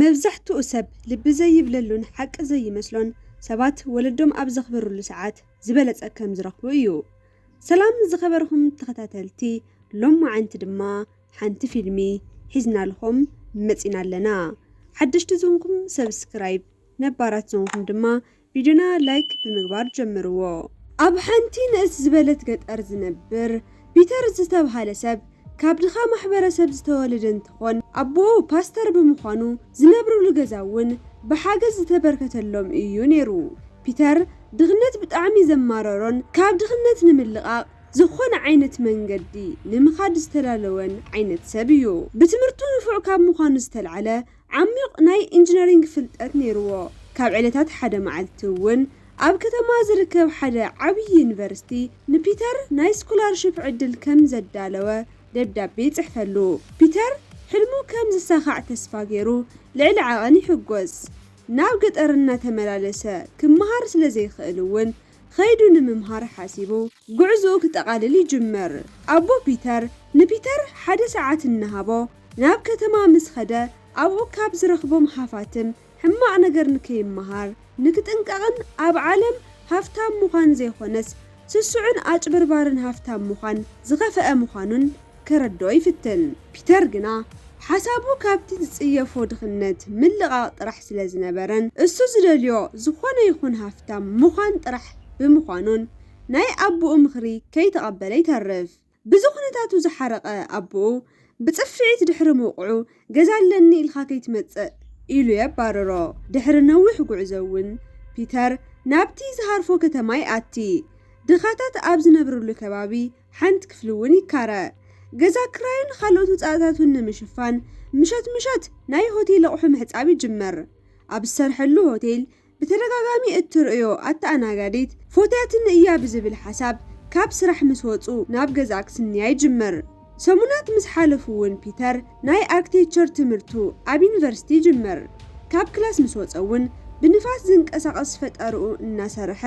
መብዛሕትኡ ሰብ ልቢ ዘይብለሉን ሓቂ ዘይመስሎን ሰባት ወለዶም ኣብ ዘኽብሩሉ ሰዓት ዝበለጸ ከም ዝረኽቡ እዩ። ሰላም ዝኸበርኩም ተኸታተልቲ ሎማዓንቲ ድማ ሓንቲ ፊልሚ ሒዝናልኩም መፂና ኣለና። ሓድሽቲ ዝኾንኩም ሰብስክራይብ፣ ነባራት ዝኾንኩም ድማ ቪድዮና ላይክ ብምግባር ጀምርዎ። ኣብ ሓንቲ ንእስ ዝበለት ገጠር ዝነብር ፒተር ዝተባሃለ ሰብ ካብ ድኻ ማሕበረሰብ ዝተወለደ እንትኾን ኣቦኡ ፓስተር ብምዃኑ ዝነብሩሉ ገዛ እውን ብሓገዝ ዝተበርከተሎም እዩ ነይሩ። ፒተር ድኽነት ብጣዕሚ ዘማረሮን ካብ ድኽነት ንምልቓቕ ዝኾነ ዓይነት መንገዲ ንምኻድ ዝተላለወን ዓይነት ሰብ እዩ። ብትምህርቱ ንፉዕ ካብ ምዃኑ ዝተልዓለ ዓሚቕ ናይ ኢንጂነሪንግ ፍልጠት ነይርዎ። ካብ ዕለታት ሓደ መዓልቲ እውን ኣብ ከተማ ዝርከብ ሓደ ዓብይ ዩኒቨርሲቲ ንፒተር ናይ ስኮላርሺፕ ዕድል ከም ዘዳለወ ደብዳቤ ይጽሕፈሉ። ፒተር ሕልሙ ከም ዝሳኻዕ ተስፋ ገይሩ ልዕሊ ዓቐን ይሕጎስ። ናብ ገጠር እናተመላለሰ ክመሃር ስለ ዘይኽእል እውን ኸይዱ ንምምሃር ሓሲቡ ጉዕዞኡ ክጠቓልል ይጅመር። ኣቦ ፒተር ንፒተር ሓደ ሰዓት እናሃቦ ናብ ከተማ ምስ ኸደ ኣብኡ ካብ ዝረኽቦም ሃፋትም ሕማቕ ነገር ንከይመሃር ንክጥንቀቕን ኣብ ዓለም ሃፍታም ምዃን ዘይኾነስ ስሱዕን ኣጭበርባርን ሃፍታም ምዃን ዝኸፍአ ምዃኑን ከረድኦ ይፍትን። ፒተር ግና ሓሳቡ ካብቲ ዝጽየፎ ድኽነት ምልቓቕ ጥራሕ ስለ ዝነበረን እሱ ዝደልዮ ዝኾነ ይኹን ሃፍታም ምዃን ጥራሕ ብምዃኑን ናይ ኣቦኡ ምኽሪ ከይተቐበለ ይተርፍ። ብዝኹነታቱ ዝሓረቐ ኣቦኡ ብጽፍዒት ድሕሪ መውቕዑ ገዛለኒ ኢልኻ ከይትመጽእ ኢሉ የባረሮ። ድሕሪ ነዊሕ ጉዕዞ እውን ፒተር ናብቲ ዝሃርፎ ከተማ ይኣቲ። ድኻታት ኣብ ዝነብሩሉ ከባቢ ሓንቲ ክፍሊ እውን ይካረ። ገዛ ክራይን ካልኦት ውፃእታቱን ንምሽፋን ምሸት ናይ ሆቴል ኣቑሑ ምሕጻብ ይጅመር። ኣብ ዝሰርሐሉ ሆቴል ብተደጋጋሚ እትርእዮ ኣተኣናጋዲት ፎቶያትን እያ ብዝብል ሓሳብ ካብ ስራሕ ምስ ወፁ ናብ ገዛ ክስንያ ይጅመር። ሰሙናት ምስ ሓለፉ እውን ፒተር ናይ ኣርክቴክቸር ትምህርቱ ኣብ ዩኒቨርሲቲ ይጅመር። ካብ ክላስ ምስ ወፀ እውን ብንፋስ ዝንቀሳቐስ ፈጠርኡ እናሰርሐ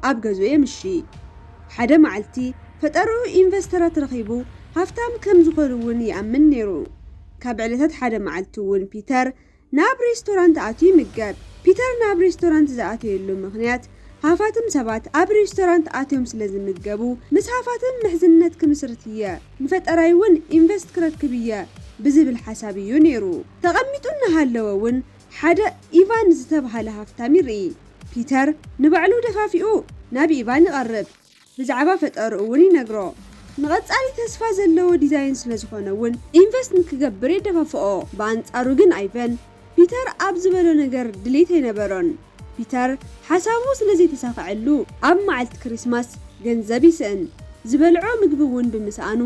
ኣብ ገዝኡ የምሺ። ሓደ መዓልቲ ፈጠርኡ ኢንቨስተራት ረኺቡ ሃፍታም ከም ዝኾኑ እውን ይኣምን ነይሩ። ካብ ዕለታት ሓደ መዓልቲ እውን ፒተር ናብ ሬስቶራንት ኣትዩ ይምገብ። ፒተር ናብ ሬስቶራንት ዝኣተየሉ ምኽንያት ሃፋትም ሰባት ኣብ ሬስቶራንት ኣትዮም ስለ ዝምገቡ ምስ ሃፋትም ምሕዝነት ክምስርት እየ ንፈጠራይ እውን ኢንቨስት ክረክብ እየ ብዝብል ሓሳብ እዩ ነይሩ። ተቐሚጡ እናሃለወ እውን ሓደ ኢቫን ዝተባሃለ ሃፍታም ይርኢ። ፒተር ንባዕሉ ደፋፊኡ ናብ ኢቫን ይቐርብ። ብዛዕባ ፈጠርኡ እውን ይነግሮ። ንቐጻሊ ተስፋ ዘለዎ ዲዛይን ስለ ዝኾነ እውን ኢንቨስት ንክገብር የደፋፍኦ። ብኣንጻሩ ግን ኣይቨን ፒተር ኣብ ዝበሎ ነገር ድሌት ኣይነበሮን። ፒተር ሓሳቡ ስለ ዘይተሳኽዐሉ ኣብ መዓልቲ ክሪስማስ ገንዘብ ይስእን። ዝበልዖ ምግቢ እውን ብምስኣኑ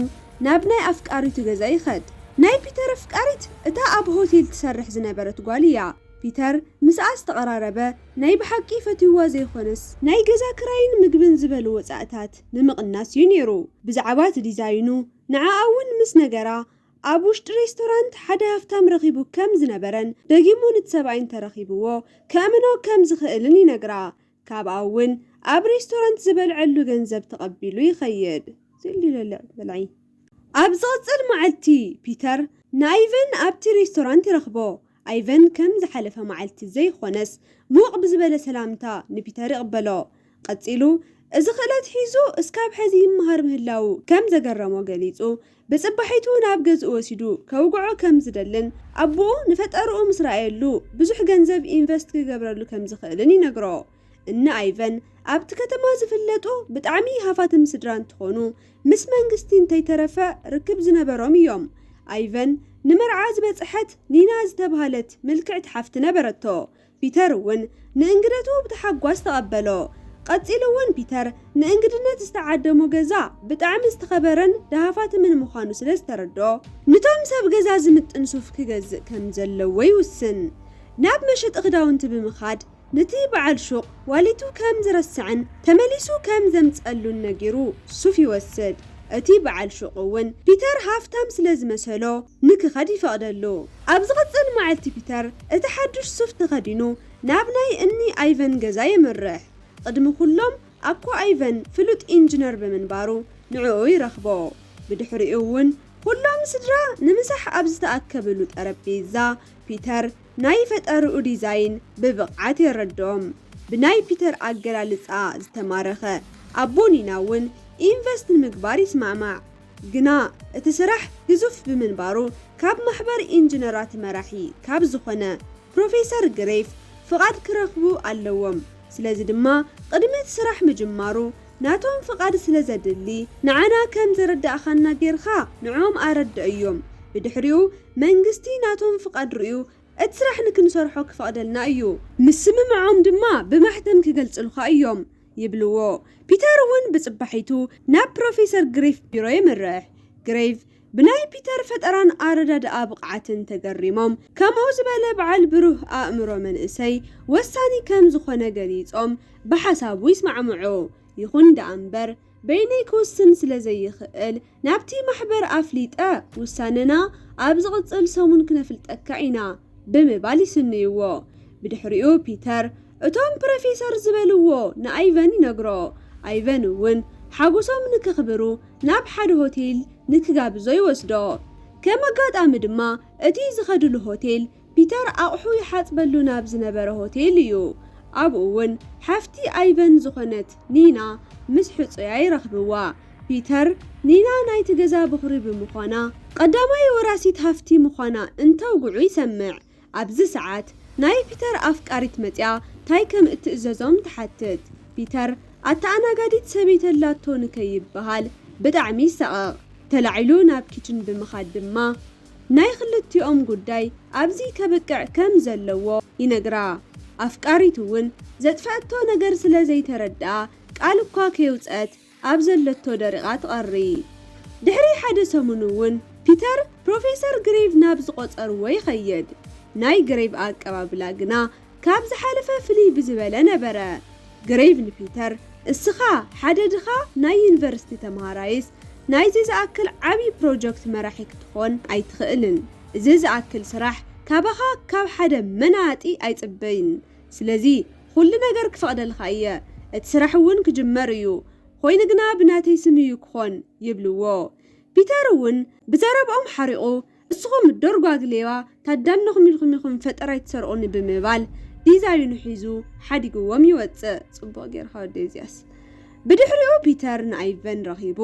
ናብ ናይ ኣፍቃሪቱ ገዛ ይኸድ። ናይ ፒተር ኣፍቃሪት እታ ኣብ ሆቴል ትሰርሕ ዝነበረት ጓል እያ። ፒተር ምስኣ ዝተቐራረበ ናይ ብሓቂ ፈትይዋ ዘይኾነስ ናይ ገዛ ክራይን ምግብን ዝበሉ ወፃእታት ንምቕናስ እዩ ነይሩ። ብዛዕባ እቲ ዲዛይኑ ንዓኣ እውን ምስ ነገራ ኣብ ውሽጢ ሬስቶራንት ሓደ ሃፍታም ረኺቡ ከም ዝነበረን ደጊሙ ነቲ ሰብኣይ እንተረኺብዎ ከእምኖ ከም ዝኽእልን ይነግራ። ካብኣ እውን ኣብ ሬስቶራንት ዝበልዐሉ ገንዘብ ተቐቢሉ ይኸይድ። ኣብ ዝቕፅል መዓልቲ ፒተር ንኣይቨን ኣብቲ ሬስቶራንት ይረኽቦ። ኣይቨን ከም ዝሓለፈ መዓልቲ ዘይኾነስ ሙቕ ብዝበለ ሰላምታ ንፒተር ይቕበሎ። ቀፂሉ እዚ ክእለት ሒዙ እስካብ ሕዚ ይመሃር ምህላው ከም ዘገረሞ ገሊጹ ብጽባሒቱ ናብ ገዝኡ ወሲዱ ከውግዖ ከም ዝደልን ኣቦኡ ንፈጠርኡ ምስ ረኣየሉ ብዙሕ ገንዘብ ኢንቨስት ክገብረሉ ከም ዝኽእልን ይነግሮ። እነ ኣይቨን ኣብቲ ከተማ ዝፍለጡ ብጣዕሚ ሃፋትም ስድራ እንትኾኑ ምስ መንግስቲ እንተይተረፈ ርክብ ዝነበሮም እዮም። ኣይቨን ንመርዓ ዝበጽሐት ኒና ዝተባሃለት ምልክዕቲ ሓፍቲ ነበረቶ። ፒተር እውን ንእንግደቱ ብተሓጓስ ተቐበሎ። ቀፂሉ እውን ፒተር ንእንግድነት ዝተዓደሞ ገዛ ብጣዕሚ ዝተኸበረን ደሃፋትምን ምዃኑ ስለ ዝተረድኦ ንቶም ሰብ ገዛ ዝምጥን ሱፍ ክገዝእ ከም ዘለዎ ይውስን። ናብ መሸጢ ክዳውንቲ ብምኻድ ነቲ በዓል ሹቕ ዋሊቱ ከም ዝረስዕን ተመሊሱ ከም ዘምፀሉን ነጊሩ ሱፍ ይወስድ። እቲ በዓል ሹቕ እውን ፒተር ሃፍታም ስለ ዝመሰሎ ንክኸድ ይፈቕደሉ። ኣብ ዝቕፅል መዓልቲ ፒተር እቲ ሓዱሽ ሱፍ ተኸዲኑ ናብ ናይ እኒ ኣይቨን ገዛ የምርሕ። ቅድሚ ኩሎም ኣኮ ኣይቨን ፍሉጥ ኢንጂነር ብምንባሩ ንዕኡ ይረኽቦ። ብድሕሪኡ እውን ኩሎም ስድራ ንምሳሕ ኣብ ዝተኣከበሉ ጠረጴዛ ፒተር ናይ ፈጠርኡ ዲዛይን ብብቕዓት የረድኦም። ብናይ ፒተር ኣገላልጻ ዝተማረኸ ኣቦ ኒና እውን ኢንቨስት ንምግባር ይስማዕማዕ። ግና እቲ ስራሕ ግዙፍ ብምንባሩ ካብ ማሕበር ኢንጂነራት መራሒ ካብ ዝኾነ ፕሮፌሰር ግሬፍ ፍቓድ ክረኽቡ ኣለዎም። ስለዚ ድማ ቅድሚ እቲ ስራሕ ምጅማሩ ናቶም ፍቓድ ስለ ዘድሊ ንዓና ከም ዘረዳእኻና ጌርካ ንዖም ኣረድአዮም። ብድሕሪኡ መንግስቲ ናቶም ፍቓድ ርዩ እቲ ስራሕ ንክንሰርሖ ክፈቕደልና እዩ። ምስምምዖም ድማ ብማሕተም ክገልጽልካ እዮም ይብልዎ። ፒተር እውን ብጽባሒቱ ናብ ፕሮፌሰር ግሬፍ ቢሮ ይምርሕ። ግሬፍ ብናይ ፒተር ፈጠራን ኣረዳድኣ ብቕዓትን ተገሪሞም ከምኡ ዝበለ በዓል ብሩህ ኣእምሮ መንእሰይ ወሳኒ ከም ዝኾነ ገሊጾም ብሓሳቡ ይስማዕምዑ። ይኹን ደኣ እምበር በይነይ ክውስን ስለ ዘይኽእል ናብቲ ማሕበር ኣፍሊጠ ውሳነና ኣብ ዝቕጽል ሰሙን ክነፍልጠካ ኢና ብምባል ይስንይዎ። ብድሕሪኡ ፒተር እቶም ፕሮፌሰር ዝበልዎ ንኣይቨን ይነግሮ። ኣይቨን እውን ሓጎሶም ንክኽብሩ ናብ ሓደ ሆቴል ንክጋብዞ ይወስዶ። ከም ኣጋጣሚ ድማ እቲ ዝኸድሉ ሆቴል ፒተር ኣቑሑ ይሓጽበሉ ናብ ዝነበረ ሆቴል እዩ። ኣብኡ እውን ሓፍቲ ኣይቨን ዝኾነት ኒና ምስ ሕፁያ ይረኽብዋ። ፒተር ኒና ናይቲ ገዛ ብኹሪ ብምዃና ቀዳማይ ወራሲት ሃፍቲ ምዃና እንተውግዑ ይሰምዕ። ኣብዚ ሰዓት ናይ ፒተር ኣፍቃሪት መፅያ ታይ ከም እትእዘዞም ትሓትት። ፒተር ኣተኣናጋዲት ሰበይተላቶ ንከይበሃል ብጣዕሚ ይሰቐቕ። ተላዒሉ ናብ ኪችን ብምኻድ ድማ ናይ ክልቲኦም ጉዳይ ኣብዚ ከበቅዕ ከም ዘለዎ ይነግራ። ኣፍቃሪት እውን ዘጥፈአቶ ነገር ስለ ዘይተረድኣ ቃል እኳ ከይውፀት ኣብ ዘለቶ ደሪቓ ትቐሪ። ድሕሪ ሓደ ሰሙን እውን ፒተር ፕሮፌሰር ግሬቭ ናብ ዝቆፀርዎ ይኸይድ። ናይ ግሬቭ ኣቀባብላ ግና ካብ ዝሓለፈ ፍልይ ብዝበለ ነበረ። ግሬቭ ንፒተር እስኻ ሓደ ድኻ ናይ ዩኒቨርሲቲ ተምሃራይስ ናይዚ ዝኣክል ዓብይ ፕሮጀክት መራሒ ክትኾን ኣይትኽእልን። እዚ ዝኣክል ስራሕ ካባኻ ካብ ሓደ መናጢ ኣይጽበይን። ስለዚ ኩሉ ነገር ክፈቕደልካ እየ። እቲ ስራሕ እውን ክጅመር እዩ። ኮይኑ ግና ብናተይ ስም እዩ ክኾን ይብልዎ። ፒተር እውን ብዘረብኦም ሓሪቑ እስኹም ደርጓግሌዋ ታዳንኹም ኢልኩም ፈጠራይ ትሰርቁኒ ብምባል ዲዛይኑ ሒዙ ሓዲግዎም ይወፅእ። ጽቡቕ ጌርካ ወደዚያስ። ብድሕሪኡ ፒተር ንኣይቨን ረኺቡ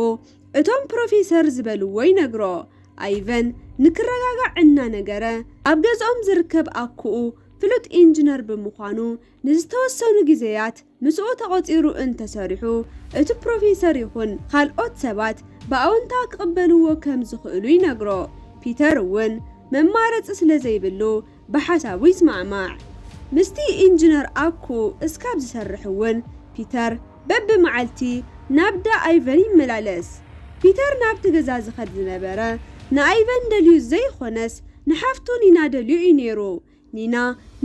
እቶም ፕሮፌሰር ዝበልዎ ይነግሮ። ኣይቨን ንክረጋጋዕ እናነገረ ኣብ ገዝኦም ዝርከብ ኣኩኡ ፍሉጥ ኢንጂነር ብምዃኑ ንዝተወሰኑ ግዜያት ምስኡ ተቆፂሩ እንተሰሪሑ እቲ ፕሮፌሰር ይኹን ካልኦት ሰባት ብኣወንታ ክቕበልዎ ከም ዝኽእሉ ይነግሮ። ፒተር እውን መማረፂ ስለ ዘይብሉ ብሓሳቡ ይስማዕማዕ። ምስቲ ኢንጂነር ኣኩኡ እስካብ ዝሰርሕ እውን ፒተር በብመዓልቲ ናብ ዳ ኣይቨን ይመላለስ። ፒተር ናብቲ ገዛ ዝኸድ ዝነበረ ንኣይቨን ደልዩ ዘይኾነስ ንሓፍቱ ኒና ደልዩ እዩ ነይሩ። ኒና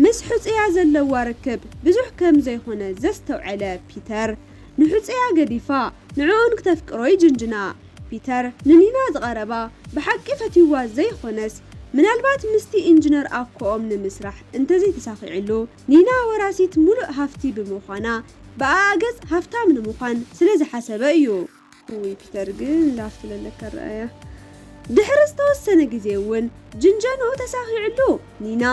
ምስ ሕፅያ ዘለዋ ርክብ ብዙሕ ከም ዘይኾነ ዘስተውዐለ ፒተር ንሕፅያ ገዲፋ ንዕኡን ክተፍቅሮ ይጅንጅና። ፒተር ንኒና ዝቐረባ ብሓቂ ፈትይዋ ዘይኾነስ ምናልባት ምስቲ ኢንጂነር ኣኮኦም ንምስራሕ እንተዘይተሳኺዕሉ ኒና ወራሲት ሙሉእ ሃፍቲ ብምዃና ብኣገጽ ሃፍታም ንምዃን ስለ ዝሓሰበ እዩ። ወይ ፒተር ግን ላፍት ለለካ ረአያ። ድሕሪ ዝተወሰነ ግዜ እውን ጅንጀንኡ ተሳኺዕሉ ኒና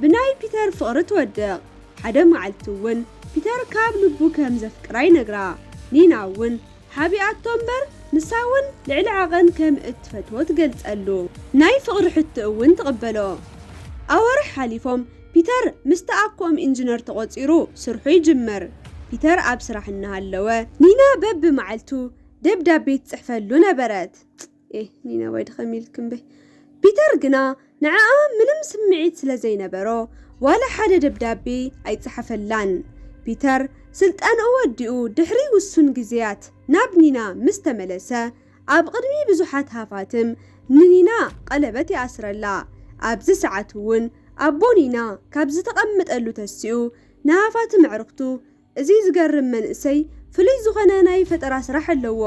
ብናይ ፒተር ፍቕሪ ትወድቕ። ሓደ መዓልቲ እውን ፒተር ካብ ልቡ ከም ዘፍቅራ ይነግራ። ኒና እውን ሓቢኣቶ እምበር ንሳ እውን ልዕሊ ዓቐን ከም እትፈትዎ ትገልጸሉ። ናይ ፍቕሪ ሕቶ እውን ትቕበሎ። ኣዋርሕ ሓሊፎም ፒተር ምስቲ ኣኮኦም ኢንጂነር ተቆፂሩ ስርሑ ይጅመር። ፒተር ኣብ ስራሕ እናሃለወ ኒና በብመዓልቱ ደብዳቤ ትጽሕፈሉ ነበረት። ኒና ወይ ድኸሚል ክንበይ። ፒተር ግና ንዓኣ ምንም ስምዒት ስለ ዘይነበሮ ዋላ ሓደ ደብዳቤ ኣይጽሓፈላን። ፒተር ስልጣንኡ ወዲኡ ድሕሪ ውሱን ግዜያት ናብ ኒና ምስ ተመለሰ ኣብ ቅድሚ ብዙሓት ሃፋትም ንኒና ቀለበት ይኣስረላ። ኣብዚ ሰዓት እውን ኣቦ ኒና ካብ ዝተቐመጠሉ ተሲኡ ንሃፋት ምዕርክቱ እዚ ዝገርም መንእሰይ ፍሉይ ዝኾነ ናይ ፈጠራ ስራሕ ኣለዎ።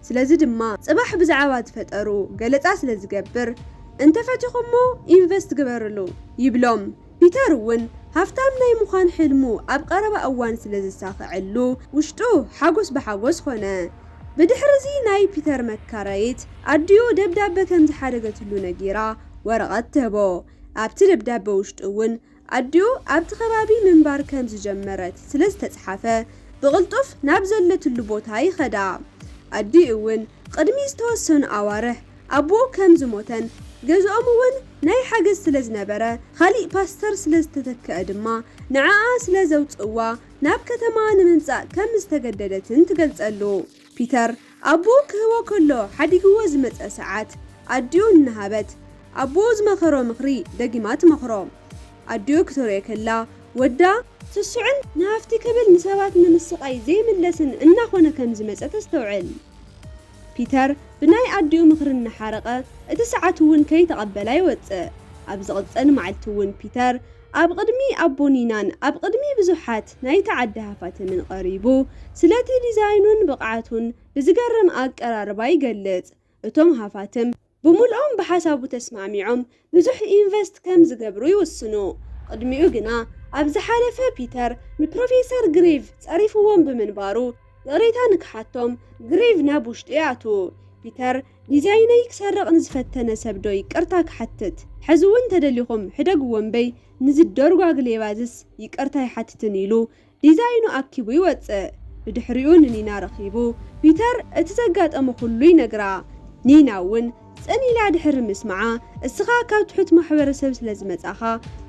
ስለዚ ድማ ጽባሕ ብዛዕባ ዝፈጠሩ ገለጻ ስለ ዝገብር እንተፈቲኹሞ ኢንቨስት ግበርሉ ይብሎም። ፒተር እውን ሃፍታም ናይ ምዃን ሕልሙ ኣብ ቀረባ እዋን ስለ ዝሳኽዐሉ ውሽጡ ሓጎስ ብሓጎስ ኾነ። ብድሕሪዚ ናይ ፒተር መካራይት ኣድዩ ደብዳቤ ከም ዝሓደገትሉ ነጊራ ወረቐት ትህቦ። ኣብቲ ደብዳቤ ውሽጡ እውን ኣዲኡ ኣብቲ ከባቢ ምንባር ከም ዝጀመረት ስለ ዝተጻሓፈ ብቕልጡፍ ናብ ዘለትሉ ቦታ ይኸዳ። ኣዲኡ እውን ቅድሚ ዝተወሰኑ ኣዋርሕ ኣቦኡ ከም ዝሞተን ገዝኦም እውን ናይ ሓገዝ ስለ ዝነበረ ካሊእ ፓስተር ስለ ዝተተክአ ድማ ንዓኣ ስለ ዘውፅዋ ናብ ከተማ ንምምጻእ ከም ዝተገደደትን ትገልጸሉ። ፒተር ኣቦኡ ክህቦ ከሎ ሓዲግዎ ዝመፀ ሰዓት ኣዲኡ እናሃበት ኣቦኡ ዝመኸሮ ምኽሪ ደጊማ ትመኽሮ። ኣዲኡ ክትሪኦ ከላ ወዳ ስሱዕን ናፍቲ ክብል ንሰባት ንምስቃይ ዘይምለስን እናኾነ ከም ዝመፀ ተስተውዕል። ፒተር ብናይ ኣዲኡ ምኽሪ እናሓረቐ እቲ ሰዓት እውን ከይተቐበላ ይወፅእ። ኣብ ዝቕፅል መዓልቲ እውን ፒተር ኣብ ቅድሚ ኣቦ ኒናን ኣብ ቅድሚ ብዙሓት ናይቲ ዓዲ ሃፋትምን ቀሪቡ ስለቲ ዲዛይኑን ብቕዓቱን ብዝገርም ኣቀራርባ ይገልጽ። እቶም ሃፋትም ብምልኦም ብሓሳቡ ተስማሚዖም ብዙሕ ኢንቨስት ከም ዝገብሩ ይውስኑ። ቅድሚኡ ግና ኣብ ዝሓለፈ ፒተር ንፕሮፌሰር ግሬቭ ጸሪፍዎም ብምንባሩ ቅሬታ ንክሓቶም ግሬቭ ናብ ውሽጢ ይኣቱ። ፒተር ዲዛይነይ ክሰርቕ ንዝፈተነ ሰብዶ ይቅርታ ክሓትት ሕዚ እውን ተደሊኹም ሕደግዎም በይ ንዝደርጓግ ሌባዝስ ይቅርታ ይሓትትን ኢሉ ዲዛይኑ ኣኪቡ ይወፅእ። ብድሕሪኡ ንኒና ረኺቡ ፒተር እቲ ዘጋጠመ ኩሉ ይነግራ። ኒና እውን ጸኒላ ድሕሪ ምስማዓ እስኻ ካብ ትሑት ማሕበረሰብ ስለ ዝመጻኻ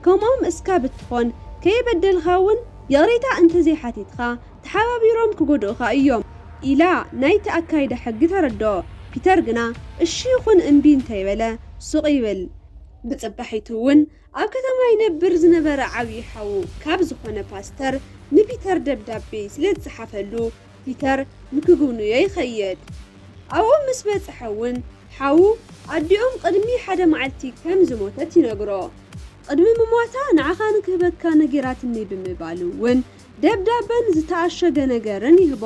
ከምኦም እስካ ብትኾን ከይበደልኻ እውን የቕሬታ እንተዘይሓቲትኻ ተሓባቢሮም ክጎድኡኻ እዮም ኢላ ናይቲ ኣካይዳ ሕጊ ተረዶ። ፒተር ግና እሺ ይኹን እምቢ እንተይበለ ሱቕ ይብል። ብጽባሒቱ እውን ኣብ ከተማ ይነብር ዝነበረ ዓብዪ ሓዉ ካብ ዝኾነ ፓስተር ንፒተር ደብዳቤ ስለ ዝጸሓፈሉ ፒተር ንክጉብንዮ ይኸይድ። ኣብኡ ምስ በጽሐ እውን ሓዉ ኣዲኦም ቅድሚ ሓደ መዓልቲ ከም ዝሞተት ይነግሮ። ቅድሚ ምሟታ ንዓኻ ንክህበካ ነጊራትኒ ብምባሉ እውን ደብዳበን ዝተኣሸገ ነገርን ይህቦ።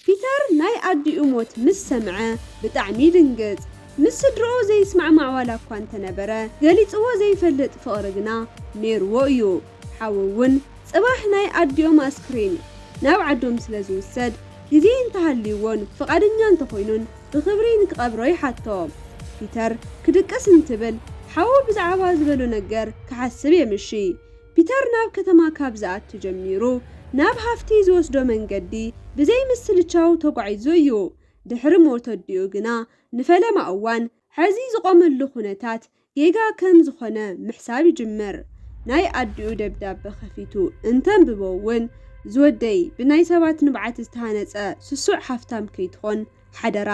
ፒተር ናይ ኣዲኡ ሞት ምስ ሰምዐ ብጣዕሚ ድንግጽ። ምስ ስድሮኡ ዘይስማዕ ማዕዋላ እኳ እንተነበረ ገሊጽዎ ዘይፈልጥ ፍቕሪ ግና ነይርዎ እዩ። ሓዊ እውን ጽባሕ ናይ ኣዲኦም ኣስክሬን ናብ ዓዶም ስለ ዝውሰድ ግዜ እንተሃልይዎን ፍቓደኛ እንተኾይኑን ብኽብሪ ንክቐብሮ ይሓቶ። ፒተር ክድቀስ እንትብል ሓዊ ብዛዕባ ዝበሎ ነገር ክሓስብ የምሺ። ፒተር ናብ ከተማ ካብ ዝኣቱ ጀሚሩ ናብ ሃፍቲ ዝወስዶ መንገዲ ብዘይምስልቻው ተጓዒዙ እዩ። ድሕሪ ሞት ኣዲኡ ግና ንፈለማ እዋን ሕዚ ዝቆመሉ ኩነታት ጌጋ ከም ዝኾነ ምሕሳብ ይጅምር። ናይ ኣዲኡ ደብዳቤ ከፊቱ እንተንብቦ እውን ዝወደይ ብናይ ሰባት ንብዓት ዝተሃነፀ ስሱዕ ሃፍታም ከይትኾን ሓደራ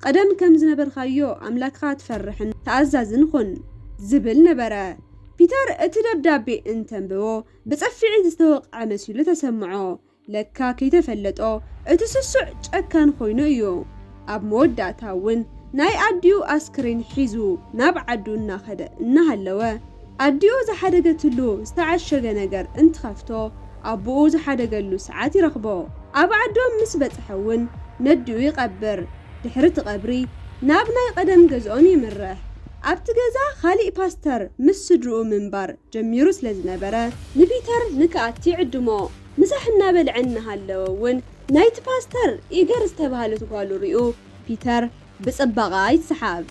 ቀደም ከም ዝነበርካዮ ኣምላክኻ ትፈርሕን ተኣዛዝን ኩን ዝብል ነበረ። ፒተር እቲ ደብዳቤ እንተንብቦ ብጸፊዒ ዝተወቅዐ መሲሉ ተሰምዖ። ለካ ከይተፈለጦ እቲ ስሱዕ ጨካን ኮይኑ እዩ። ኣብ መወዳእታ እውን ናይ ኣዲኡ ኣስክሬን ሒዙ ናብ ዓዱ እናኸደ እናሃለወ ኣዲኡ ዝሓደገትሉ ዝተዓሸገ ነገር እንትኸፍቶ ኣቦኡ ዝሓደገሉ ሰዓት ይረኽቦ። ኣብ ዓዶም ምስ በጽሐ እውን ነዲኡ ይቐብር። ድሕሪ እቲ ቀብሪ ናብ ናይ ቀደም ገዝኦም ይምርሕ። ኣብቲ ገዛ ካሊእ ፓስተር ምስ ስድርኡ ምንባር ጀሚሩ ስለ ዝነበረ ንፒተር ንክኣቲ ይዕድሞ። ምሳሕ እናበልዐ እናሃለወ እውን ናይቲ ፓስተር ኢገር ዝተባሃለት ጓሉ ሪኡ ፒተር ብጽባቐ ይሰሓብ።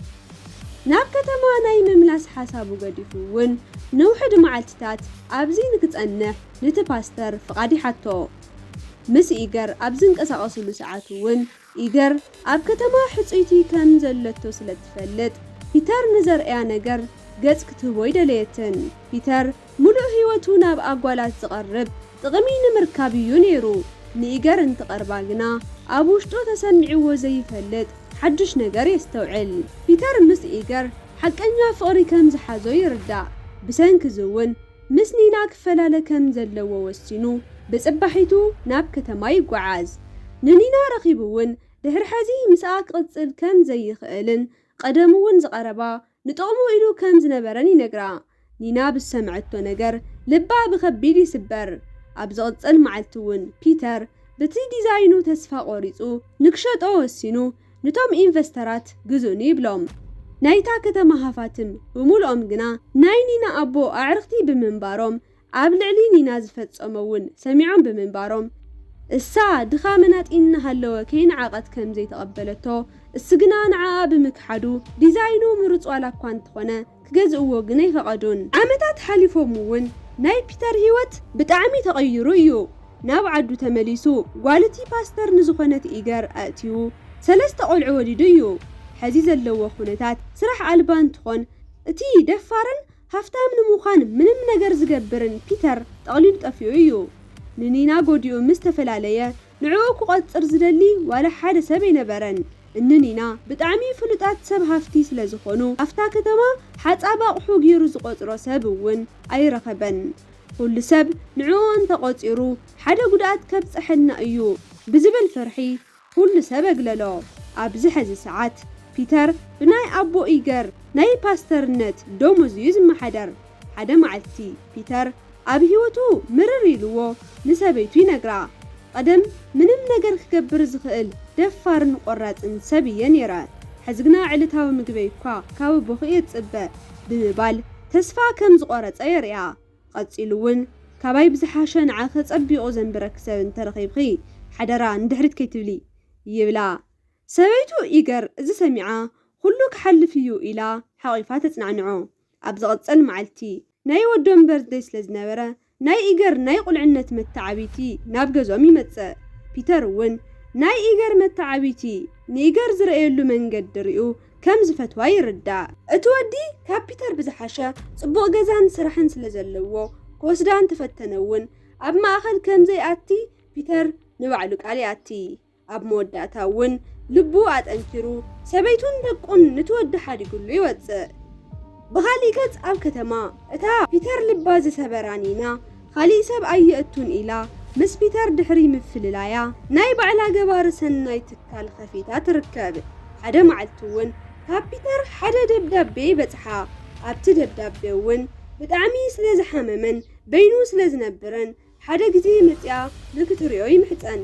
ናብ ከተማ ናይ ምምላስ ሓሳቡ ገዲፉ እውን ንውሕድ መዓልትታት ኣብዚ ንክጸንሕ ነቲ ፓስተር ፍቓድ ይሓቶ። ምስ ኢገር ኣብ ዝንቀሳቐስሉ ሰዓት እውን ኢገር ኣብ ከተማ ሕፁይቲ ከም ዘለቶ ስለ ትፈልጥ ፒተር ንዘርአያ ነገር ገጽ ክትህቦ ይደለየትን። ፒተር ሙሉእ ህይወቱ ናብ ኣጓላት ዝቐርብ ጥቕሚ ንምርካብ እዩ ነይሩ። ንኢገር እንትቐርባ ግና ኣብ ውሽጡ ተሰሚዕዎ ዘይፈልጥ ሓድሽ ነገር የስተውዕል። ፒተር ምስ ኢገር ሓቀኛ ፍቕሪ ከም ዝሓዞ ይርዳእ። ብሰንኪ እውን ምስ ኒና ክፈላለ ከም ዘለዎ ወሲኑ ብጽባሒቱ ናብ ከተማ ይጓዓዝ። ንኒና ረኺቡ እውን ድሕሪ ሕዚ ምስኣ ክቕጽል ከም ዘይኽእልን ቀደም እውን ዝቐረባ ንጥቕሙ ኢሉ ከም ዝነበረን ይነግራ። ኒና ብሰምዐቶ ነገር ልባ ብኸቢድ ይስበር። ኣብ ዝቕጽል መዓልቲ እውን ፒተር በቲ ዲዛይኑ ተስፋ ቆሪጹ ንክሸጦ ወሲኑ ነቶም ኢንቨስተራት ግዙኒ ይብሎም። ናይታ ከተማ ሃፋትም ብምልኦም ግና ናይ ኒና ኣቦ ኣዕርኽቲ ብምንባሮም ኣብ ልዕሊ ኒና ዝፈጸመውን ሰሚዖም ብምንባሮም እሳ ድኻ መናጢና ሃለወ ከይንዓቐት ከም ዘይተቐበለቶ እስግና ንዓኣ ብምክሓዱ ዲዛይኑ ምሩጽ ዋላ እኳ እንተኾነ ክገዝእዎ ግን ኣይፈቐዱን። ዓመታት ሓሊፎም እውን ናይ ፒተር ህይወት ብጣዕሚ ተቐይሩ እዩ ናብ ዓዱ ተመሊሱ ጓልቲ ፓስተር ንዝኾነት ኢገር ኣእትዩ 3 ቆልዑ ወሊዱ እዩ ሕዚ ዘለዎ ኩነታት ስራሕ ኣልባ እንትኾን እቲ ደፋርን ሃፍታም ንምዃን ምንም ነገር ዝገብርን ፒተር ጠቕሊሉ ጠፊኡ እዩ ንኒና ጎዲኡ ምስ ተፈላለየ ንዕኡ ክቐፅር ዝደሊ ዋላ ሓደ ሰብ ኣይነበረን እንኒና ብጣዕሚ ፍሉጣት ሰብ ሃፍቲ ስለ ዝኾኑ ኣፍታ ከተማ ሓፃብ ኣቕሑ ገይሩ ዝቆፅሮ ሰብ እውን ኣይረኸበን ኩሉ ሰብ ንዕኡ እንተቆፂሩ ሓደ ጉድኣት ከብፅሐና እዩ ብዝብል ፍርሒ ኩሉ ሰብ ኣግለሎ ኣብዚ ሕዚ ሰዓት ፒተር ብናይ ኣቦ ኢገር ናይ ፓስተርነት ደሞዝ እዩ ዝመሓደር ሓደ መዓልቲ ፒተር ኣብ ህይወቱ ምርር ኢልዎ ንሰበይቱ ይነግራ ቀደም ምንም ነገር ክገብር ዝኽእል ደፋርን ቆራፅን ሰብ እየ ነይረ ሕዝግና ዕለታዊ ምግበይ እኳ ካብ ቦኽየ ጽበ ብምባል ተስፋ ከም ዝቆረፀ የርያ ቀፂሉ እውን ካባይ ብዝሓሸ ንዓኸ ፀቢቑ ዘንብረክ ሰብ እንተረኺብኺ ሓደራ ንድሕሪት ከይትብሊ ይብላ ሰበይቱ ኢገር እዚ ሰሚዓ ኩሉ ክሓልፍ እዩ ኢላ ሓቂፋ ተጽናንዖ ኣብ ዝቐፀል መዓልቲ ናይ ወዶም በርዝደይ ስለ ዝነበረ ናይ ኢገር ናይ ቁልዕነት መታዓቢቲ ናብ ገዞም ይመጽእ ፒተር እውን ናይ ኢገር መታዓቢቲ ንኢገር ዝረአየሉ መንገዲ ርኡ ከም ዝፈትዋ ይርዳእ እቲ ወዲ ካብ ፒተር ብዝሓሸ ጽቡቕ ገዛን ስራሕን ስለ ዘለዎ ክወስዳን ተፈተነውን ኣብ ማእኸል ከም ዘይኣቲ ፒተር ንባዕሉ ቃል ይኣቲ ኣብ መወዳእታ እውን ልቡ ኣጠንኪሩ ሰበይቱን ደቁን ንትወዲ ሓዲጉሉ ይወፅእ ብኻሊእ ገጽ ኣብ ከተማ እታ ፒተር ልባ ዝሰበራኒና ካሊእ ሰብ ኣየእቱን ኢላ ምስ ፒተር ድሕሪ ምፍልላያ ናይ ባዕላ ገባሪ ሰናይ ትካል ከፊታ ትርከብ ሓደ መዓልቲ እውን ካብ ፒተር ሓደ ደብዳቤ በጽሓ ኣብቲ ደብዳቤ እውን ብጣዕሚ ስለ ዝሓመመን በይኑ ስለ ዝነበረን ሓደ ግዜ መጽያ ንክትሪኦ ይምሕፀን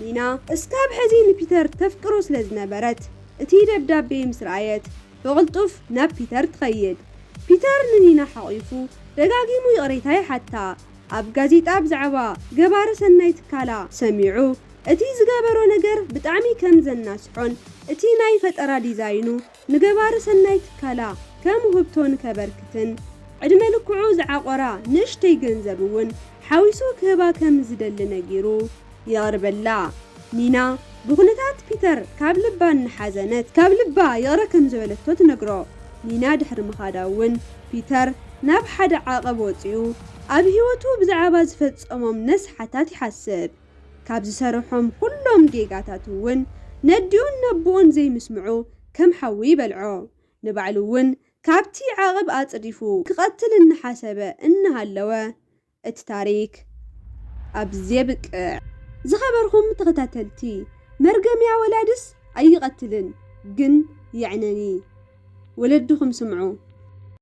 ኒና እስካብ ሕዚ ንፒተር ተፍቅሮ ስለ ዝነበረት እቲ ደብዳቤ ምስ ረኣየት ብቕልጡፍ ናብ ፒተር ትኸይድ ፒተር ንኒና ሓቂፉ ደጋጊሙ ይቕሬታ ይሓታ ኣብ ጋዜጣ ብዛዕባ ገባሪ ሰናይ ትካላ ሰሚዑ እቲ ዝገበሮ ነገር ብጣዕሚ ከም ዘናስሖን እቲ ናይ ፈጠራ ዲዛይኑ ንገባሪ ሰናይ ትካላ ከም ውህብቶን ከበርክትን ዕድመ ልክዑ ዝዓቆራ ንእሽተይ ገንዘብ እውን ሓዊሱ ክህባ ከም ዝደሊ ነጊሩ ይቕርበላ ኒና ብኹነታት ፒተር ካብ ልባ ንሓዘነት ካብ ልባ ይቕረ ከም ዝበለቶ ትነግሮ ኒና ድሕሪ ምኻዳ እውን ፒተር ናብ ሓደ ዓቐብ ወፂኡ ኣብ ህይወቱ ብዛዕባ ዝፈጸሞም ነስሓታት ይሓስብ ካብ ዝሰርሖም ኩሎም ጌጋታት እውን ነዲኡን ነብኡን ዘይምስምዑ ከም ሓዊ ይበልዖ ንባዕሉ እውን ካብቲ ዓቐብ ኣጽዲፉ ክቐትል እናሓሰበ እናሃለወ እቲ ታሪክ ኣብዚ የብቅዕ ዝኸበርኩም ተኸታተልቲ መርገምያ ወላድስ ኣይቀትልን ግን ይዕነኒ ወለድኩም ስምዑ